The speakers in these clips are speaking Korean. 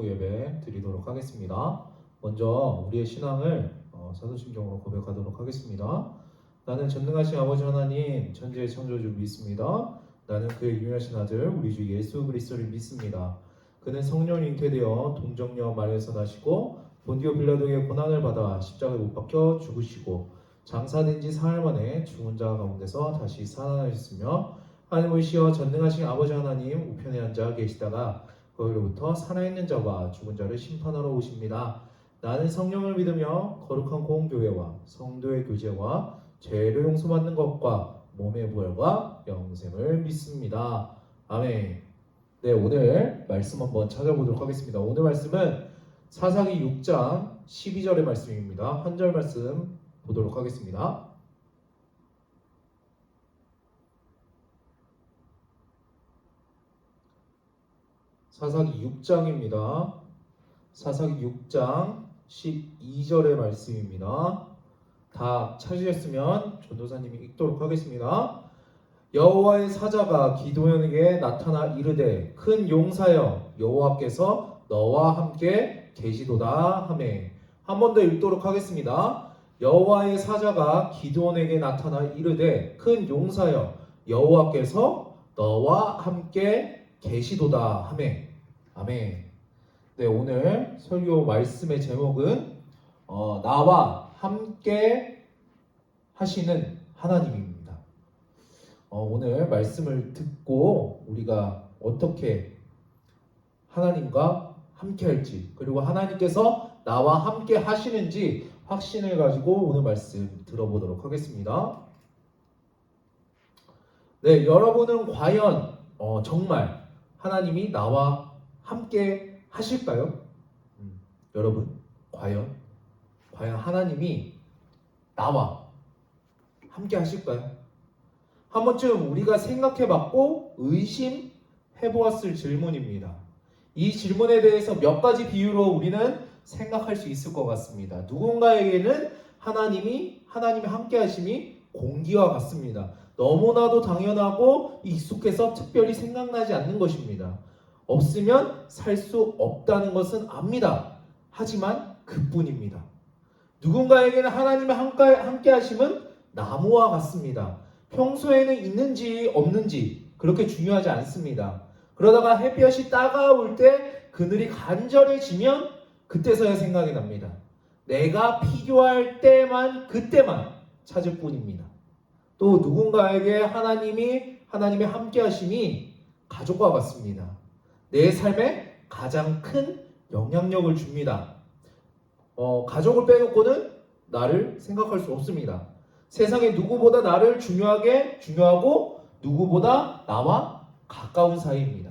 성경공부 예배 드리도록 하겠습니다. 먼저 우리의 신앙을 사도신경으로 고백하도록 하겠습니다. 나는 전능하신 아버지 하나님 천지의 창조주 믿습니다. 나는 그의 유일하신 아들 우리 주 예수 그리스도를 믿습니다. 그는 성령으로 잉태되어 동정녀 마리아에서 나시고 본디오 빌라도의 고난을 받아 십자가에 못 박혀 죽으시고 장사된 지 사흘 만에 죽은 자 가운데서 다시 살아나셨으며 하늘을 쉬어 전능하신 아버지 하나님 우편에 앉아 계시다가 거기로부터 살아있는 자와 죽은 자를 심판하러 오십니다. 나는 성령을 믿으며 거룩한 공교회와 성도의 교제와 죄를 용서받는 것과 몸의 부활과 영생을 믿습니다. 아멘. 네, 오늘 말씀 한번 찾아보도록 하겠습니다. 오늘 말씀은 사사기 6장 12절의 말씀입니다. 한 절 말씀 보도록 하겠습니다. 사사기 6장입니다. 사사기 6장 12절의 말씀입니다. 다 찾으셨으면 전도사님이 읽도록 하겠습니다. 여호와의 사자가 기드온에게 나타나 이르되 큰 용사여 여호와께서 너와 함께 계시도다 하매. 한 번 더 읽도록 하겠습니다. 여호와의 사자가 기드온에게 나타나 이르되 큰 용사여 여호와께서 너와 함께 계시도다 하매. 아멘. 네, 오늘 설교 말씀의 제목은 나와 함께 하시는 하나님입니다. 오늘 말씀을 듣고 우리가 어떻게 하나님과 함께 할지, 그리고 하나님께서 나와 함께 하시는지 확신을 가지고 오늘 말씀 들어보도록 하겠습니다. 네, 여러분은 과연 정말 하나님이 나와 함께 하실까요? 여러분, 과연 하나님이 나와 함께 하실까요? 한 번쯤 우리가 생각해봤고 의심해보았을 질문입니다. 이 질문에 대해서 몇 가지 비유로 우리는 생각할 수 있을 것 같습니다. 누군가에게는 하나님이 함께 하심이 공기와 같습니다. 너무나도 당연하고 익숙해서 특별히 생각나지 않는 것입니다. 없으면 살 수 없다는 것은 압니다. 하지만 그뿐입니다. 누군가에게는 하나님의 함께 하심은 나무와 같습니다. 평소에는 있는지 없는지 그렇게 중요하지 않습니다. 그러다가 햇볕이 따가울 때 그늘이 간절해지면 그때서야 생각이 납니다. 내가 필요할 때만 그때만 찾을 뿐입니다. 또 누군가에게 하나님의 함께 하심이 가족과 같습니다. 내 삶에 가장 큰 영향력을 줍니다. 가족을 빼놓고는 나를 생각할 수 없습니다. 세상에 누구보다 나를 중요하고 누구보다 나와 가까운 사이입니다.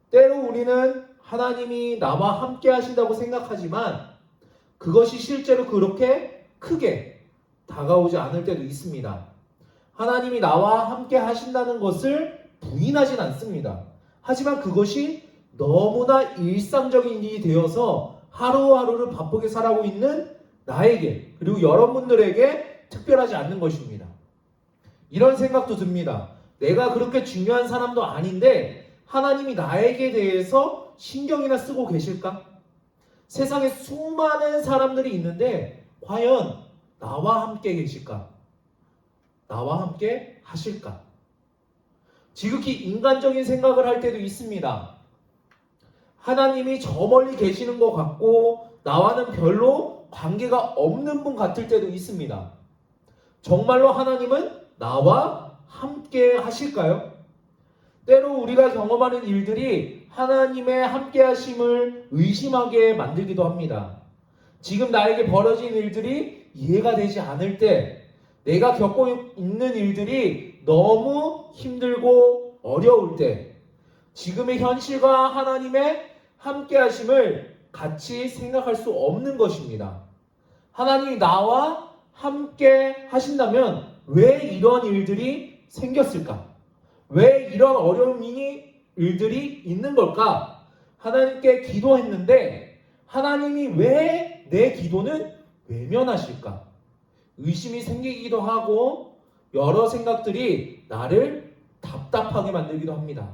때로 우리는 하나님이 나와 함께 하신다고 생각하지만 그것이 실제로 그렇게 크게 다가오지 않을 때도 있습니다. 하나님이 나와 함께 하신다는 것을 부인하진 않습니다. 하지만 그것이 너무나 일상적인 일이 되어서 하루하루를 바쁘게 살아가고 있는 나에게 그리고 여러분들에게 특별하지 않는 것입니다. 이런 생각도 듭니다. 내가 그렇게 중요한 사람도 아닌데 하나님이 나에게 대해서 신경이나 쓰고 계실까? 세상에 수많은 사람들이 있는데 과연 나와 함께 계실까? 나와 함께 하실까? 지극히 인간적인 생각을 할 때도 있습니다. 하나님이 저 멀리 계시는 것 같고 나와는 별로 관계가 없는 분 같을 때도 있습니다. 정말로 하나님은 나와 함께 하실까요? 때로 우리가 경험하는 일들이 하나님의 함께 하심을 의심하게 만들기도 합니다. 지금 나에게 벌어진 일들이 이해가 되지 않을 때 내가 겪고 있는 일들이 너무 힘들고 어려울 때 지금의 현실과 하나님의 함께 하심을 같이 생각할 수 없는 것입니다. 하나님이 나와 함께 하신다면 왜 이런 일들이 생겼을까? 왜 이런 일들이 있는 걸까? 하나님께 기도했는데 하나님이 왜 내 기도는 외면하실까? 의심이 생기기도 하고 여러 생각들이 나를 답답하게 만들기도 합니다.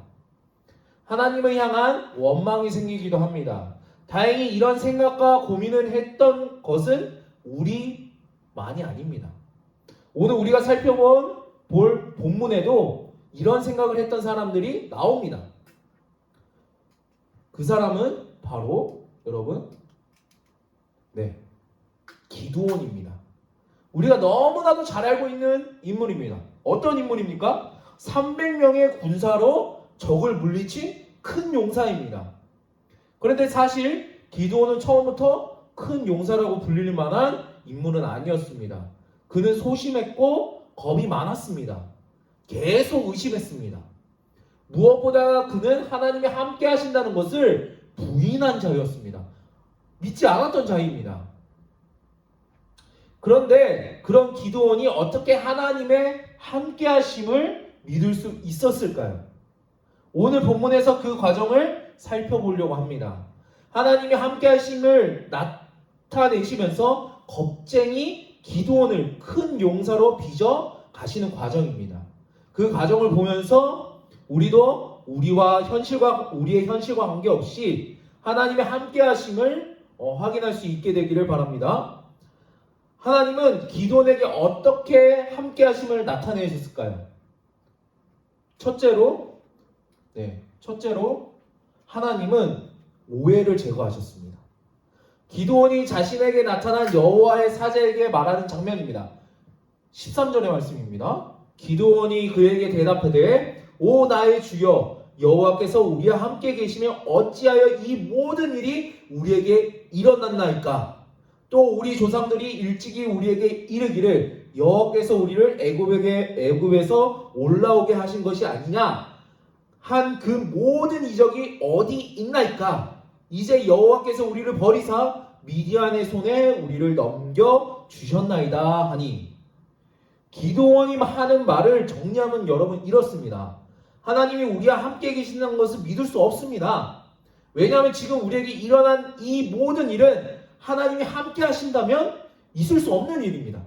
하나님을 향한 원망이 생기기도 합니다. 다행히 이런 생각과 고민을 했던 것은 우리만이 아닙니다. 오늘 우리가 볼 본문에도 이런 생각을 했던 사람들이 나옵니다. 그 사람은 바로 여러분 기드온입니다. 우리가 너무나도 잘 알고 있는 인물입니다. 어떤 인물입니까? 300명의 군사로 적을 물리친 큰 용사입니다. 그런데 사실 기드온은 처음부터 큰 용사라고 불릴 만한 인물은 아니었습니다. 그는 소심했고 겁이 많았습니다. 계속 의심했습니다. 무엇보다 그는 하나님이 함께 하신다는 것을 부인한 자였습니다. 믿지 않았던 자입니다. 그런데 그런 기드온이 어떻게 하나님의 함께 하심을 믿을 수 있었을까요? 오늘 본문에서 그 과정을 살펴보려고 합니다. 하나님이 함께 하심을 나타내시면서 겁쟁이 기드온을 큰 용사로 빚어 가시는 과정입니다. 그 과정을 보면서 우리도 우리의 현실과 관계없이 하나님의 함께 하심을 확인할 수 있게 되기를 바랍니다. 하나님은 기드온에게 어떻게 함께 하심을 나타내셨을까요? 첫째로 하나님은 오해를 제거하셨습니다. 기드온이 자신에게 나타난 여호와의 사자에게 말하는 장면입니다. 13절의 말씀입니다. 기드온이 그에게 대답하되 오 나의 주여 여호와께서 우리와 함께 계시며 어찌하여 이 모든 일이 우리에게 일어났나이까? 또 우리 조상들이 일찍이 우리에게 이르기를 여호와께서 우리를 애굽에서 올라오게 하신 것이 아니냐 한 그 모든 이적이 어디 있나이까? 이제 여호와께서 우리를 버리사 미디안의 손에 우리를 넘겨 주셨나이다 하니, 기드온이 하는 말을 정리하면 여러분 이렇습니다. 하나님이 우리와 함께 계신다는 것을 믿을 수 없습니다. 왜냐하면 지금 우리에게 일어난 이 모든 일은 하나님이 함께 하신다면 있을 수 없는 일입니다.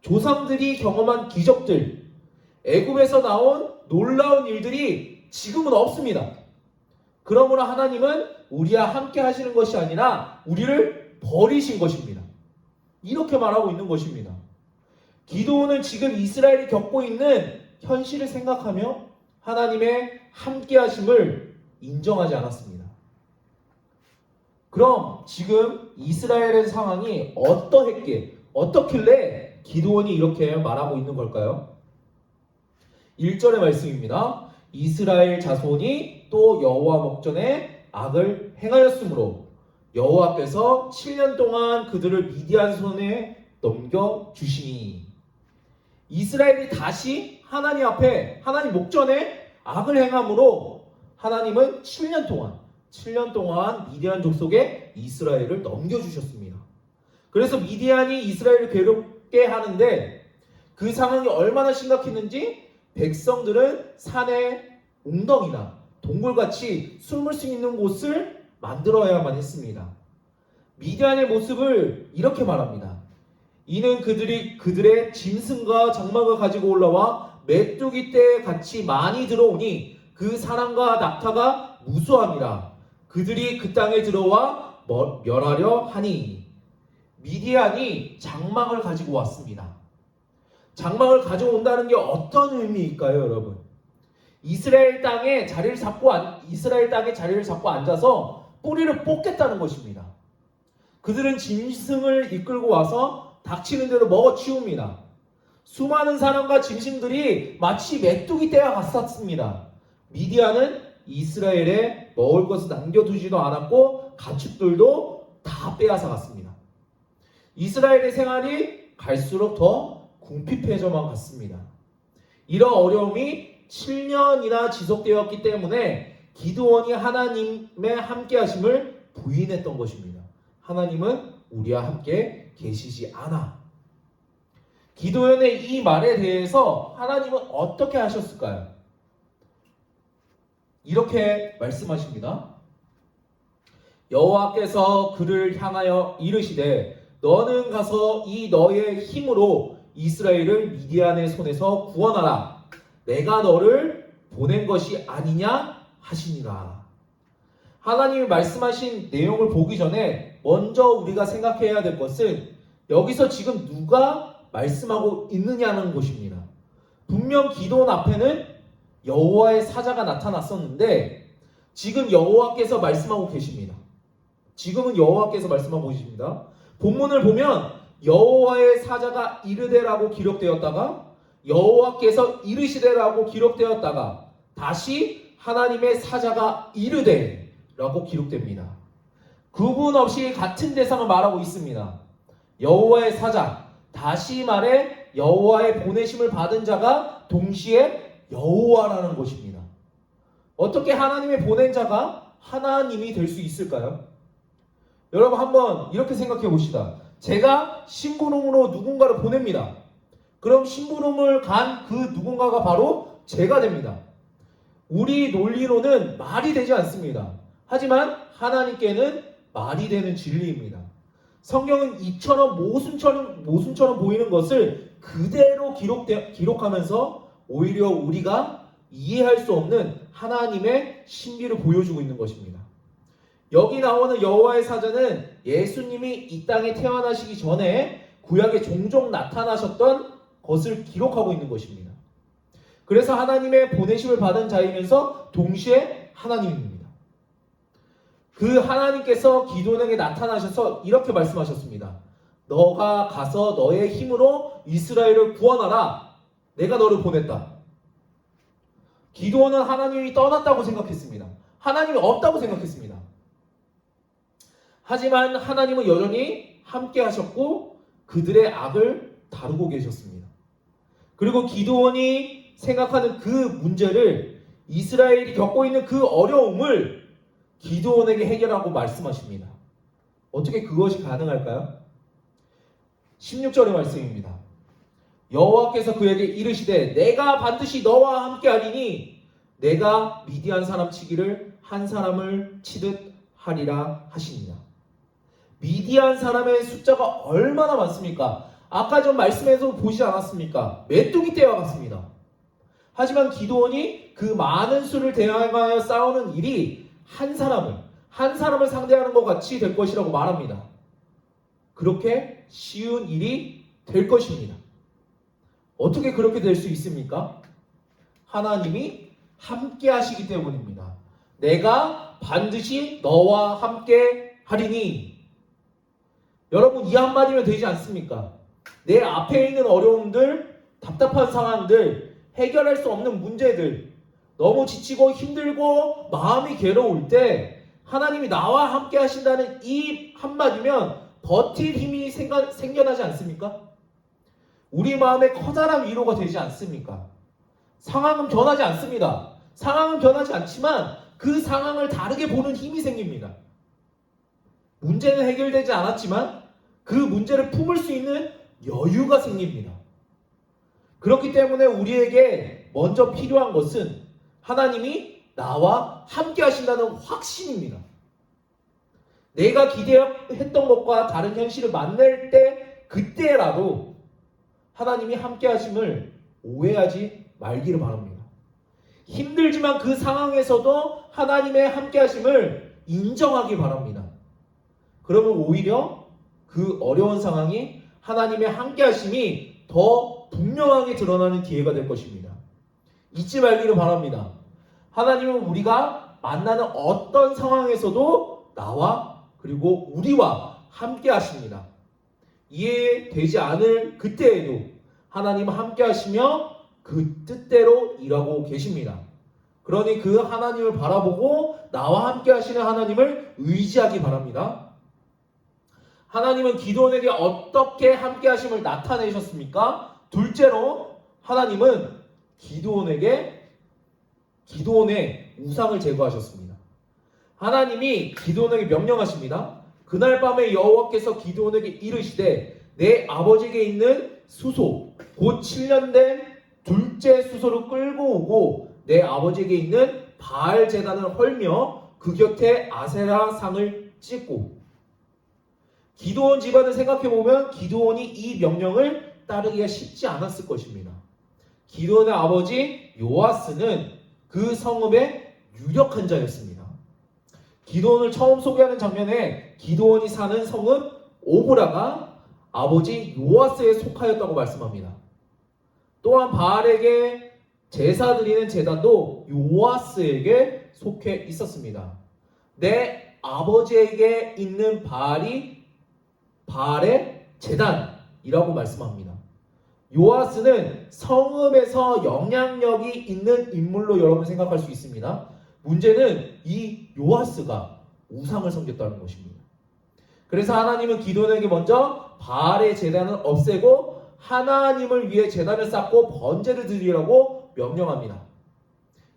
조상들이 경험한 기적들, 애굽에서 나온 놀라운 일들이 지금은 없습니다. 그러므로 하나님은 우리와 함께 하시는 것이 아니라 우리를 버리신 것입니다. 이렇게 말하고 있는 것입니다. 기드온은 지금 이스라엘이 겪고 있는 현실을 생각하며 하나님의 함께 하심을 인정하지 않았습니다. 그럼 지금 이스라엘의 상황이 어떻길래 기드온이 이렇게 말하고 있는 걸까요? 1절의 말씀입니다. 이스라엘 자손이 또 여호와 목전에 악을 행하였으므로 여호와께서 7년 동안 그들을 미디안 손에 넘겨주시니, 이스라엘이 다시 하나님 앞에 하나님 목전에 악을 행함으로 하나님은 7년 동안 미디안 족속에 이스라엘을 넘겨주셨습니다. 그래서 미디안이 이스라엘을 괴롭게 하는데 그 상황이 얼마나 심각했는지 백성들은 산의 웅덩이나 동굴같이 숨을 수 있는 곳을 만들어야만 했습니다. 미디안의 모습을 이렇게 말합니다. 이는 그들의 짐승과 장막을 가지고 올라와 메뚜기 떼에 같이 많이 들어오니 그 사람과 낙타가 무수함이라. 그들이 그 땅에 들어와 멸하려 하니. 미디안이 장막을 가지고 왔습니다. 장막을 가져온다는 게 어떤 의미일까요, 여러분? 이스라엘 땅에 자리를 잡고 앉아서 뿌리를 뽑겠다는 것입니다. 그들은 짐승을 이끌고 와서 닥치는 대로 먹어치웁니다. 수많은 사람과 짐승들이 마치 메뚜기 떼와 같았습니다. 미디안은 이스라엘에 먹을 것을 남겨두지도 않았고 가축들도 다 빼앗아 갔습니다. 이스라엘의 생활이 갈수록 더 궁핍해져만 갔습니다. 이런 어려움이 7년이나 지속되었기 때문에 기드온이 하나님의 함께 하심을 부인했던 것입니다. 하나님은 우리와 함께 계시지 않아. 기드온의 이 말에 대해서 하나님은 어떻게 하셨을까요? 이렇게 말씀하십니다. 여호와께서 그를 향하여 이르시되 너는 가서 이 너의 힘으로 이스라엘을 미디안의 손에서 구원하라. 내가 너를 보낸 것이 아니냐 하시니라. 하나님이 말씀하신 내용을 보기 전에 먼저 우리가 생각해야 될 것은 여기서 지금 누가 말씀하고 있느냐는 것입니다. 분명 기도원 앞에는 여호와의 사자가 나타났었는데 지금 여호와께서 말씀하고 계십니다. 지금은 여호와께서 말씀하고 계십니다. 본문을 보면 여호와의 사자가 이르되라고 기록되었다가 여호와께서 이르시되라고 기록되었다가 다시 하나님의 사자가 이르되라고 기록됩니다. 구분 없이 같은 대상을 말하고 있습니다. 여호와의 사자, 다시 말해 여호와의 보내심을 받은 자가 동시에 여호와라는 것입니다. 어떻게 하나님의 보낸 자가 하나님이 될 수 있을까요? 여러분 한번 이렇게 생각해 봅시다. 제가 심부름으로 누군가를 보냅니다. 그럼 심부름을 간 그 누군가가 바로 제가 됩니다. 우리 논리로는 말이 되지 않습니다. 하지만 하나님께는 말이 되는 진리입니다. 성경은 이처럼 모순처럼 보이는 것을 그대로 기록하면서 오히려 우리가 이해할 수 없는 하나님의 신비를 보여주고 있는 것입니다. 여기 나오는 여호와의 사자는 예수님이 이 땅에 태어나시기 전에 구약에 종종 나타나셨던 것을 기록하고 있는 것입니다. 그래서 하나님의 보내심을 받은 자이면서 동시에 하나님입니다. 그 하나님께서 기도원에게 나타나셔서 이렇게 말씀하셨습니다. 너가 가서 너의 힘으로 이스라엘을 구원하라. 내가 너를 보냈다. 기도원은 하나님이 떠났다고 생각했습니다. 하나님이 없다고 생각했습니다. 하지만 하나님은 여전히 함께 하셨고 그들의 악을 다루고 계셨습니다. 그리고 기도원이 생각하는 그 문제를 이스라엘이 겪고 있는 그 어려움을 기도원에게 해결하고 말씀하십니다. 어떻게 그것이 가능할까요? 16절의 말씀입니다. 여호와께서 그에게 이르시되 내가 반드시 너와 함께 하리니 내가 미디안 사람 치기를 한 사람을 치듯 하리라 하시니라. 미디안 사람의 숫자가 얼마나 많습니까? 아까 전 말씀에서 보시지 않았습니까? 메뚜기 떼와 같습니다. 하지만 기도원이 그 많은 수를 대항하여 싸우는 일이 한 사람을 상대하는 것 같이 될 것이라고 말합니다. 그렇게 쉬운 일이 될 것입니다. 어떻게 그렇게 될 수 있습니까? 하나님이 함께 하시기 때문입니다. 내가 반드시 너와 함께 하리니. 여러분 이 한마디면 되지 않습니까? 내 앞에 있는 어려움들, 답답한 상황들, 해결할 수 없는 문제들, 너무 지치고 힘들고 마음이 괴로울 때 하나님이 나와 함께 하신다는 이 한마디면 버틸 힘이 생겨나지 않습니까? 우리 마음에 커다란 위로가 되지 않습니까? 상황은 변하지 않습니다. 상황은 변하지 않지만 그 상황을 다르게 보는 힘이 생깁니다. 문제는 해결되지 않았지만 그 문제를 품을 수 있는 여유가 생깁니다. 그렇기 때문에 우리에게 먼저 필요한 것은 하나님이 나와 함께 하신다는 확신입니다. 내가 기대했던 것과 다른 현실을 만날 때 그때라도 하나님이 함께 하심을 오해하지 말기를 바랍니다. 힘들지만 그 상황에서도 하나님의 함께 하심을 인정하기 바랍니다. 그러면 오히려 그 어려운 상황이 하나님의 함께 하심이 더 분명하게 드러나는 기회가 될 것입니다. 잊지 말기를 바랍니다. 하나님은 우리가 만나는 어떤 상황에서도 나와 그리고 우리와 함께 하십니다. 이해되지 않을 그때에도 하나님은 함께 하시며 그 뜻대로 일하고 계십니다. 그러니 그 하나님을 바라보고 나와 함께 하시는 하나님을 의지하기 바랍니다. 하나님은 기도원에게 어떻게 함께 하심을 나타내셨습니까? 둘째로 하나님은 기도원의 우상을 제거하셨습니다. 하나님이 기도원에게 명령하십니다. 그날 밤에 여호와께서 기도원에게 이르시되 내 아버지에게 있는 수소 곧 7년 된 둘째 수소를 끌고 오고 내 아버지에게 있는 바알 제단을 헐며 그 곁에 아세라 상을 찍고. 기도원 집안을 생각해보면 기도원이 이 명령을 따르기가 쉽지 않았을 것입니다. 기도원의 아버지 요아스는 그 성읍의 유력한 자였습니다. 기드온을 처음 소개하는 장면에 기드온이 사는 성읍 오브라가 아버지 요아스에 속하였다고 말씀합니다. 또한 바알에게 제사 드리는 제단도 요아스에게 속해 있었습니다. 내 아버지에게 있는 바알이 바알의 제단이라고 말씀합니다. 요아스는 성읍에서 영향력이 있는 인물로 여러분 생각할 수 있습니다. 문제는 이 요아스가 우상을 섬겼다는 것입니다. 그래서 하나님은 기드온에게 먼저 바알의 제단을 없애고 하나님을 위해 제단을 쌓고 번제를 드리라고 명령합니다.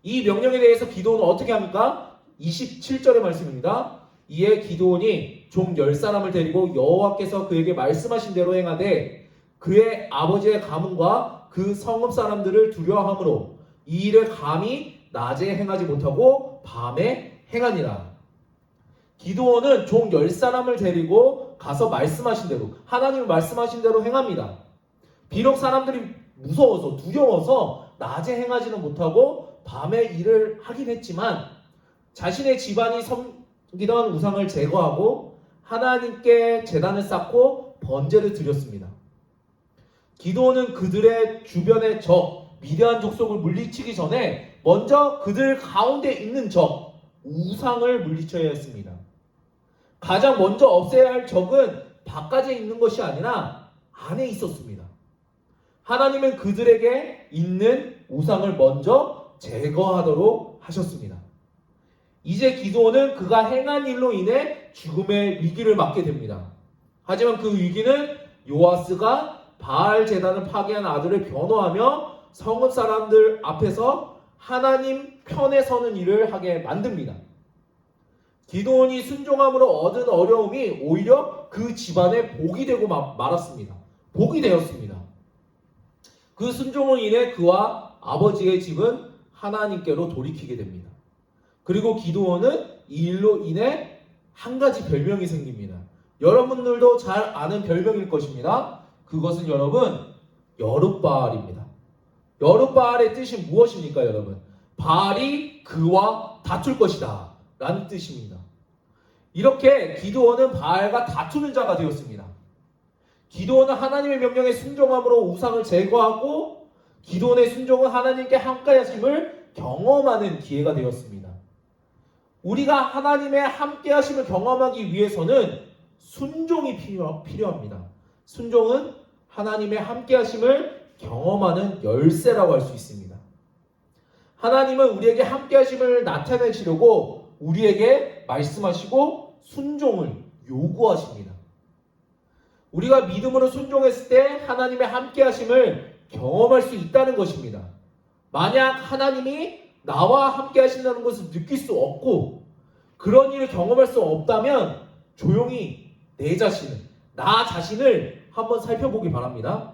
이 명령에 대해서 기드온은 어떻게 합니까? 27절의 말씀입니다. 이에 기드온이 종 10사람을 데리고 여호와께서 그에게 말씀하신 대로 행하되 그의 아버지의 가문과 그 성읍 사람들을 두려워하므로 이 일을 감히 낮에 행하지 못하고 밤에 행하니라. 기드온은 종 10사람을 데리고 가서 말씀하신 대로, 하나님이 말씀하신 대로 행합니다. 비록 사람들이 무서워서 두려워서 낮에 행하지는 못하고 밤에 일을 하긴 했지만 자신의 집안이 섬기던 우상을 제거하고 하나님께 제단을 쌓고 번제를 드렸습니다. 기드온은 그들의 주변의 적, 미디안 족속을 물리치기 전에 먼저 그들 가운데 있는 적, 우상을 물리쳐야 했습니다. 가장 먼저 없애야 할 적은 바깥에 있는 것이 아니라 안에 있었습니다. 하나님은 그들에게 있는 우상을 먼저 제거하도록 하셨습니다. 이제 기드온은 그가 행한 일로 인해 죽음의 위기를 맞게 됩니다. 하지만 그 위기는 요아스가 바알 제단을 파괴한 아들을 변호하며 성읍 사람들 앞에서 하나님 편에 서는 일을 하게 만듭니다. 기드온이 순종함으로 얻은 어려움이 오히려 그 집안의 복이 되고 말았습니다. 복이 되었습니다. 그 순종으로 인해 그와 아버지의 집은 하나님께로 돌이키게 됩니다. 그리고 기드온은 이 일로 인해 한 가지 별명이 생깁니다. 여러분들도 잘 아는 별명일 것입니다. 그것은 여러분 여룻바알입니다. 여룻바알의 뜻이 무엇입니까, 여러분? 바알이 그와 다툴 것이다 라는 뜻입니다. 이렇게 기드온은 바알과 다투는 자가 되었습니다. 기드온은 하나님의 명령에 순종함으로 우상을 제거하고 기드온의 순종은 하나님께 함께하심을 경험하는 기회가 되었습니다. 우리가 하나님의 함께하심을 경험하기 위해서는 순종이 필요합니다. 순종은 하나님의 함께하심을 경험하는 열쇠라고 할 수 있습니다. 하나님은 우리에게 함께하심을 나타내시려고 우리에게 말씀하시고 순종을 요구하십니다. 우리가 믿음으로 순종했을 때 하나님의 함께하심을 경험할 수 있다는 것입니다. 만약 하나님이 나와 함께하신다는 것을 느낄 수 없고 그런 일을 경험할 수 없다면 조용히 나 자신을 한번 살펴보기 바랍니다.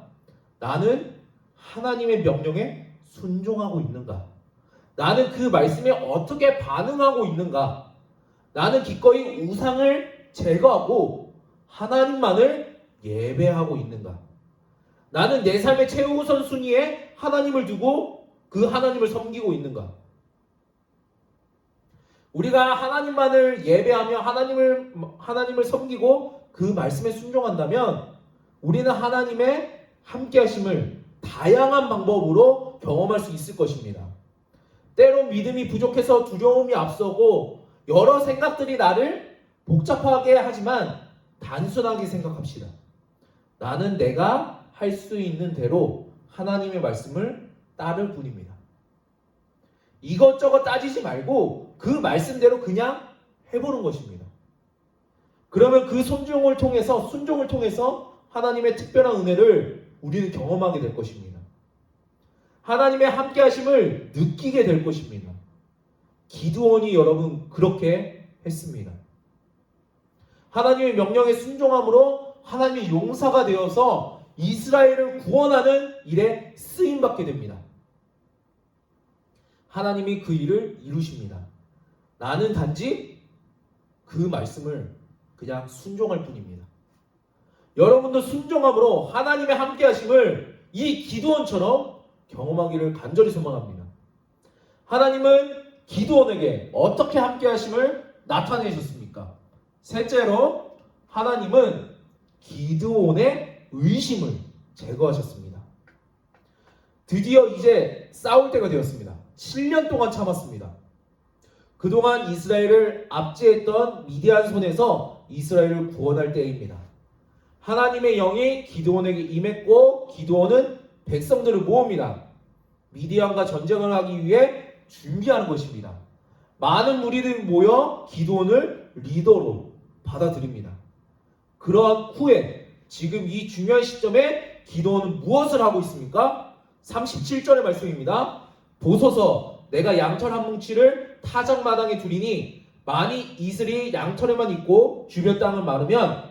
나는 하나님의 명령에 순종하고 있는가? 나는 그 말씀에 어떻게 반응하고 있는가? 나는 기꺼이 우상을 제거하고 하나님만을 예배하고 있는가? 나는 내 삶의 최우선 순위에 하나님을 두고 그 하나님을 섬기고 있는가? 우리가 하나님만을 예배하며 하나님을 섬기고 그 말씀에 순종한다면 우리는 하나님의 함께하심을 다양한 방법으로 경험할 수 있을 것입니다. 때로 믿음이 부족해서 두려움이 앞서고 여러 생각들이 나를 복잡하게 하지만 단순하게 생각합시다. 나는 내가 할 수 있는 대로 하나님의 말씀을 따를 뿐입니다. 이것저것 따지지 말고 그 말씀대로 그냥 해보는 것입니다. 그러면 그 순종을 통해서 하나님의 특별한 은혜를 우리는 경험하게 될 것입니다. 하나님의 함께하심을 느끼게 될 것입니다. 기드온이 여러분 그렇게 했습니다. 하나님의 명령에 순종함으로 하나님의 용사가 되어서 이스라엘을 구원하는 일에 쓰임받게 됩니다. 하나님이 그 일을 이루십니다. 나는 단지 그 말씀을 그냥 순종할 뿐입니다. 여러분도 순종함으로 하나님의 함께하심을 이 기드온처럼 경험하기를 간절히 소망합니다. 하나님은 기드온에게 어떻게 함께 하심을 나타내셨습니까? 셋째로 하나님은 기드온의 의심을 제거하셨습니다. 드디어 이제 싸울 때가 되었습니다. 7년 동안 참았습니다. 그동안 이스라엘을 압제했던 미디안 손에서 이스라엘을 구원할 때입니다. 하나님의 영이 기드온에게 임했고 기드온은 백성들을 모읍니다. 미디안과 전쟁을 하기 위해 준비하는 것입니다. 많은 무리들이 모여 기드온을 리더로 받아들입니다. 그러한 후에 지금 이 중요한 시점에 기드온은 무엇을 하고 있습니까? 37절의 말씀입니다. 보소서 내가 양털 한 뭉치를 타작마당에 두리니 만일 이슬이 양털에만 있고 주변 땅을 마르면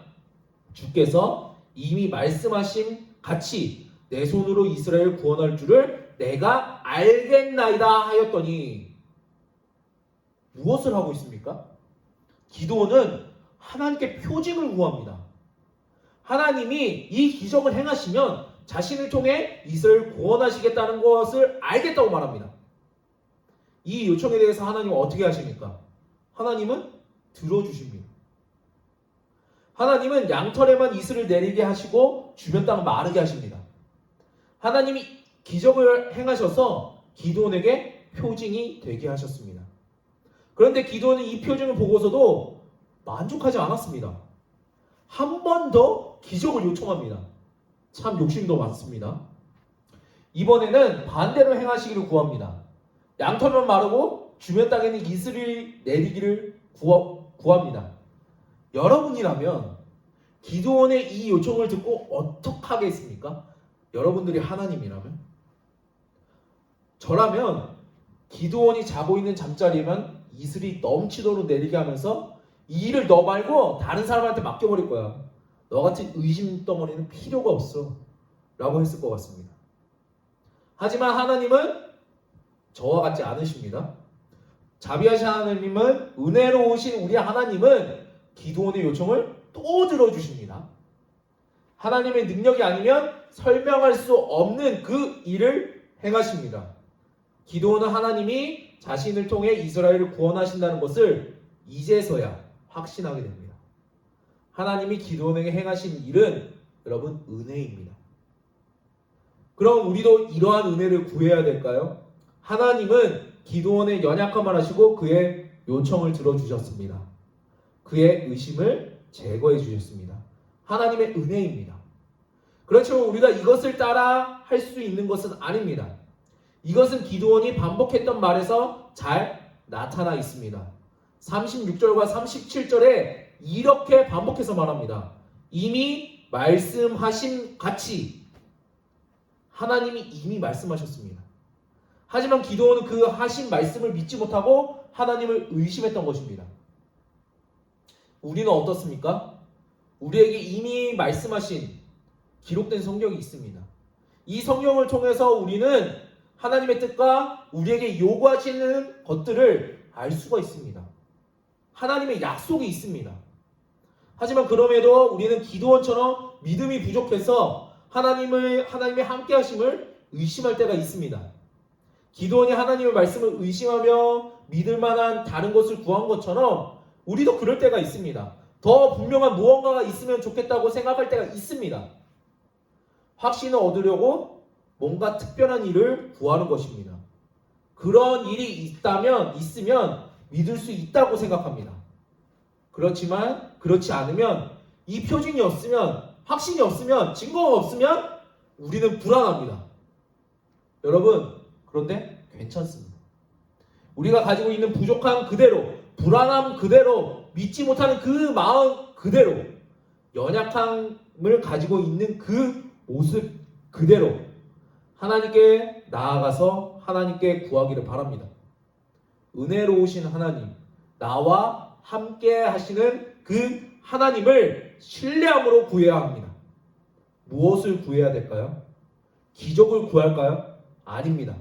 주께서 이미 말씀하신 같이 내 손으로 이스라엘을 구원할 줄을 내가 알겠나이다 하였더니 무엇을 하고 있습니까? 기드온은 하나님께 표징을 구합니다. 하나님이 이 기적을 행하시면 자신을 통해 이스라엘을 구원하시겠다는 것을 알겠다고 말합니다. 이 요청에 대해서 하나님은 어떻게 하십니까? 하나님은 들어주십니다. 하나님은 양털에만 이슬을 내리게 하시고 주변 땅을 마르게 하십니다. 하나님이 기적을 행하셔서 기드온에게 표징이 되게 하셨습니다. 그런데 기드온은 이 표징을 보고서도 만족하지 않았습니다. 한 번 더 기적을 요청합니다. 참 욕심도 많습니다. 이번에는 반대로 행하시기를 구합니다. 양털만 마르고 주변 땅에는 이슬이 내리기를 구합니다. 여러분이라면 기드온의 이 요청을 듣고 어떻게 하겠습니까? 여러분들이 하나님이라면? 저라면 기드온이 자고 있는 잠자리에만 이슬이 넘치도록 내리게 하면서 이 일을 너 말고 다른 사람한테 맡겨버릴 거야. 너 같은 의심 덩어리는 필요가 없어 라고 했을 것 같습니다. 하지만 하나님은 저와 같지 않으십니다. 자비하신 하나님은, 은혜로우신 우리 하나님은 기드온의 요청을 또 들어주십니다. 하나님의 능력이 아니면 설명할 수 없는 그 일을 행하십니다. 기드온은 하나님이 자신을 통해 이스라엘을 구원하신다는 것을 이제서야 확신하게 됩니다. 하나님이 기드온에게 행하신 일은 여러분 은혜입니다. 그럼 우리도 이러한 은혜를 구해야 될까요? 하나님은 기드온의 연약함을 하시고 그의 요청을 들어주셨습니다. 그의 의심을 제거해 주셨습니다. 하나님의 은혜입니다. 그렇지만 우리가 이것을 따라 할 수 있는 것은 아닙니다. 이것은 기드온이 반복했던 말에서 잘 나타나 있습니다. 36절과 37절에 이렇게 반복해서 말합니다. 이미 말씀하신 같이 하나님이 이미 말씀하셨습니다. 하지만 기드온은 그 하신 말씀을 믿지 못하고 하나님을 의심했던 것입니다. 우리는 어떻습니까? 우리에게 이미 말씀하신 기록된 성경이 있습니다. 이 성경을 통해서 우리는 하나님의 뜻과 우리에게 요구하시는 것들을 알 수가 있습니다. 하나님의 약속이 있습니다. 하지만 그럼에도 우리는 기드온처럼 믿음이 부족해서 하나님의 함께 하심을 의심할 때가 있습니다. 기드온이 하나님의 말씀을 의심하며 믿을 만한 다른 것을 구한 것처럼 우리도 그럴 때가 있습니다. 더 분명한 무언가가 있으면 좋겠다고 생각할 때가 있습니다. 확신을 얻으려고 뭔가 특별한 일을 구하는 것입니다. 그런 일이 있으면 믿을 수 있다고 생각합니다. 그렇지만 그렇지 않으면 이 표징이 없으면, 확신이 없으면, 증거가 없으면 우리는 불안합니다. 여러분, 그런데 괜찮습니다. 우리가 가지고 있는 부족함 그대로, 불안함 그대로, 믿지 못하는 그 마음 그대로, 연약함을 가지고 있는 그 모습 그대로 하나님께 나아가서 하나님께 구하기를 바랍니다. 은혜로우신 하나님, 나와 함께 하시는 그 하나님을 신뢰함으로 구해야 합니다. 무엇을 구해야 될까요? 기적을 구할까요? 아닙니다.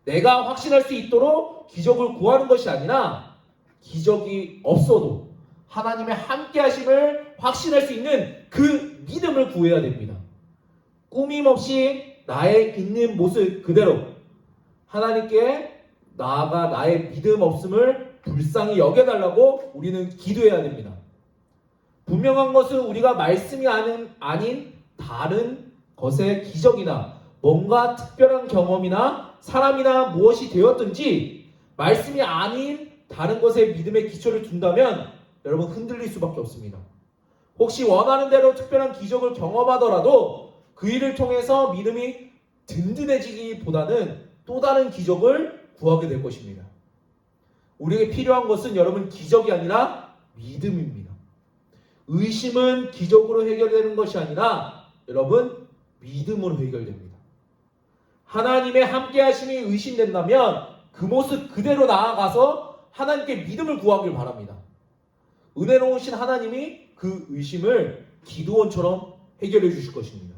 내가 확신할 수 있도록 기적을 구하는 것이 아니라 기적이 없어도 하나님의 함께 하심을 확신할 수 있는 그 믿음을 구해야 됩니다. 꾸밈 없이 나의 있는 모습 그대로 하나님께 나아가 나의 믿음 없음을 불쌍히 여겨달라고 우리는 기도해야 됩니다. 분명한 것은 우리가 말씀이 아닌 다른 것의 기적이나 뭔가 특별한 경험이나 사람이나 무엇이 되었든지 말씀이 아닌 다른 것에 믿음의 기초를 둔다면 여러분 흔들릴 수밖에 없습니다. 혹시 원하는 대로 특별한 기적을 경험하더라도 그 일을 통해서 믿음이 든든해지기보다는 또 다른 기적을 구하게 될 것입니다. 우리에게 필요한 것은 여러분 기적이 아니라 믿음입니다. 의심은 기적으로 해결되는 것이 아니라 여러분 믿음으로 해결됩니다. 하나님의 함께하심이 의심된다면 그 모습 그대로 나아가서 하나님께 믿음을 구하길 바랍니다. 은혜로우신 하나님이 그 의심을 기도원처럼 해결해 주실 것입니다.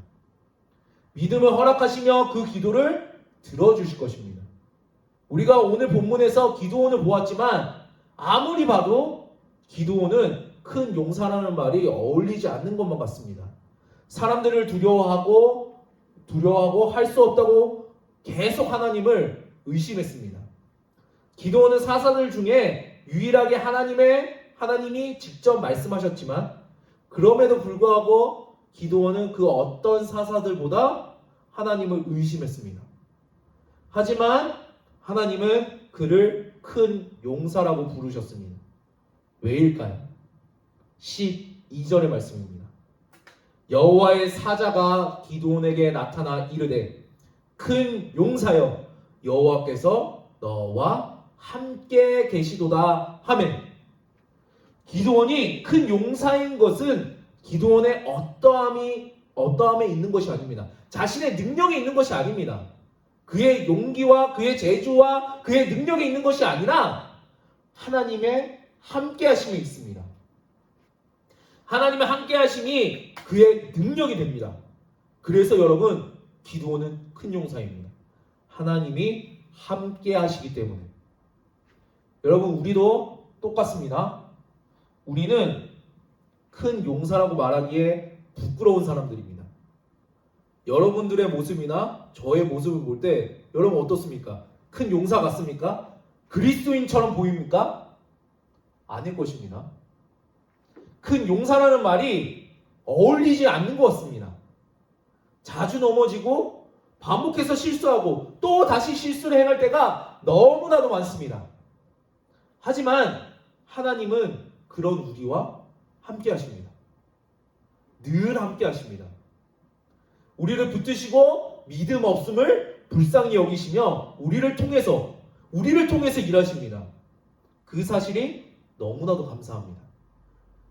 믿음을 허락하시며 그 기도를 들어주실 것입니다. 우리가 오늘 본문에서 기도원을 보았지만 아무리 봐도 기도원은 큰 용사라는 말이 어울리지 않는 것만 같습니다. 사람들을 두려워하고 할 수 없다고 계속 하나님을 의심했습니다. 기도원은 사사들 중에 유일하게 하나님이 직접 말씀하셨지만 그럼에도 불구하고 기도원은 그 어떤 사사들보다 하나님을 의심했습니다. 하지만 하나님은 그를 큰 용사라고 부르셨습니다. 왜일까요? 12절의 말씀입니다. 여호와의 사자가 기드온에게 나타나 이르되 큰 용사여 여호와께서 너와 함께 계시도다 하매 기드온이 큰 용사인 것은 기드온의 어떠함에 있는 것이 아닙니다. 자신의 능력이 있는 것이 아닙니다. 그의 용기와 그의 재주와 그의 능력이 있는 것이 아니라 하나님의 함께하심이 있습니다. 하나님의 함께하심이 그의 능력이 됩니다. 그래서 여러분 기드온은 큰 용사입니다. 하나님이 함께하시기 때문에. 여러분 우리도 똑같습니다. 우리는 큰 용사라고 말하기에 부끄러운 사람들입니다. 여러분들의 모습이나 저의 모습을 볼 때 여러분 어떻습니까? 큰 용사 같습니까? 그리스도인처럼 보입니까? 아닐 것입니다. 큰 용사라는 말이 어울리지 않는 것 같습니다. 자주 넘어지고 반복해서 실수하고 또 다시 실수를 행할 때가 너무나도 많습니다. 하지만 하나님은 그런 우리와 함께 하십니다. 늘 함께 하십니다. 우리를 붙드시고 믿음 없음을 불쌍히 여기시며 우리를 통해서 일하십니다. 그 사실이 너무나도 감사합니다.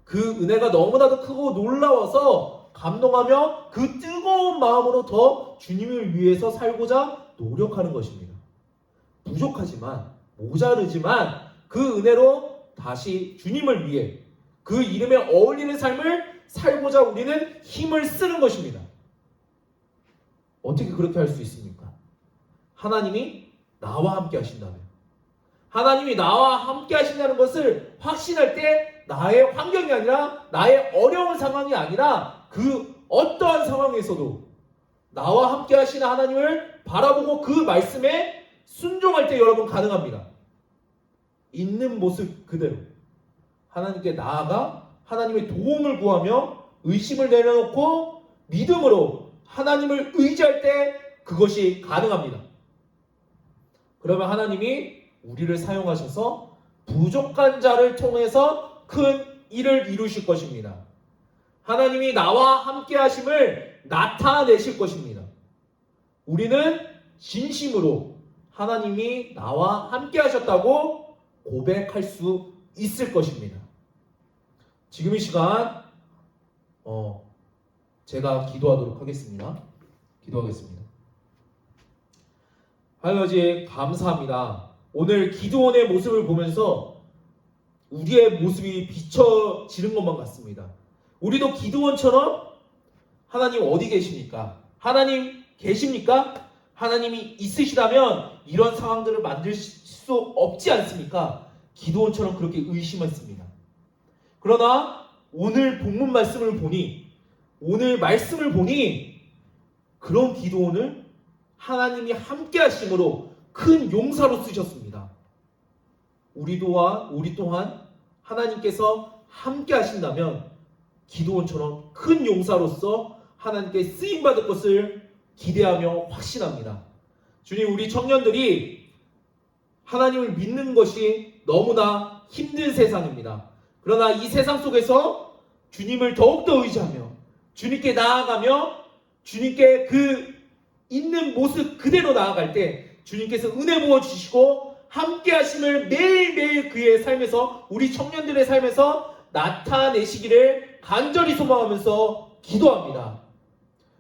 그 은혜가 너무나도 크고 놀라워서 감동하며 그 뜨거운 마음으로 더 주님을 위해서 살고자 노력하는 것입니다. 부족하지만 모자르지만 그 은혜로 다시 주님을 위해 그 이름에 어울리는 삶을 살고자 우리는 힘을 쓰는 것입니다. 어떻게 그렇게 할 수 있습니까? 하나님이 나와 함께 하신다면, 하나님이 나와 함께 하신다는 것을 확신할 때 나의 환경이 아니라 나의 어려운 상황이 아니라 그 어떠한 상황에서도 나와 함께 하시는 하나님을 바라보고 그 말씀에 순종할 때 여러분 가능합니다. 있는 모습 그대로 하나님께 나아가 하나님의 도움을 구하며 의심을 내려놓고 믿음으로 하나님을 의지할 때 그것이 가능합니다. 그러면 하나님이 우리를 사용하셔서 부족한 자를 통해서 큰 일을 이루실 것입니다. 하나님이 나와 함께 하심을 나타내실 것입니다. 우리는 진심으로 하나님이 나와 함께 하셨다고 고백할 수 있을 것입니다. 지금 이 시간 제가 기도하도록 하겠습니다. 기도하겠습니다. 하나님 감사합니다. 오늘 기드온의 모습을 보면서 우리의 모습이 비춰지는 것만 같습니다. 우리도 기드온처럼 하나님 어디 계십니까? 하나님 계십니까? 하나님이 있으시다면 이런 상황들을 만들 수 없지 않습니까? 기드온처럼 그렇게 의심했습니다. 그러나 오늘 본문 말씀을 보니 그런 기드온을 하나님이 함께 하심으로 큰 용사로 쓰셨습니다. 우리 또한 하나님께서 함께 하신다면 기도원처럼 큰 용사로서 하나님께 쓰임받을 것을 기대하며 확신합니다. 주님, 우리 청년들이 하나님을 믿는 것이 너무나 힘든 세상입니다. 그러나 이 세상 속에서 주님을 더욱더 의지하며 주님께 나아가며 주님께 그 있는 모습 그대로 나아갈 때 주님께서 은혜 부어주시고 함께 하심을 매일매일 그의 삶에서, 우리 청년들의 삶에서 나타내시기를 간절히 소망하면서 기도합니다.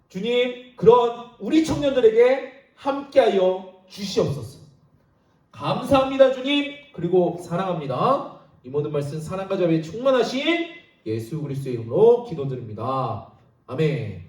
주님, 그런 우리 청년들에게 함께하여 주시옵소서. 감사합니다, 주님. 그리고 사랑합니다. 이 모든 말씀 사랑과 자비에 충만하신 예수 그리스도의 이름으로 기도드립니다. 아멘.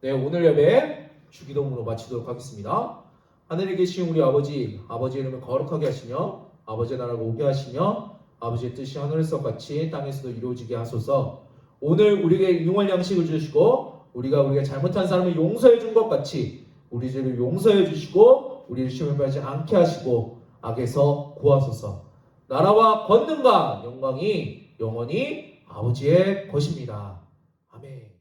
네, 오늘 예배 주기도문으로 마치도록 하겠습니다. 하늘에 계신 우리 아버지, 아버지의 이름을 거룩하게 하시며 아버지의 나라가 오게 하시며 아버지의 뜻이 하늘에서 같이 땅에서도 이루어지게 하소서. 오늘 우리에게 일용할 양식을 주시고 우리가 잘못한 사람을 용서해 준 것 같이 우리 죄를 용서해 주시고 우리를 시험에 빠지지 않게 하시고 악에서 구하소서. 나라와 권능과 영광이 영원히 아버지의 것입니다. 아멘.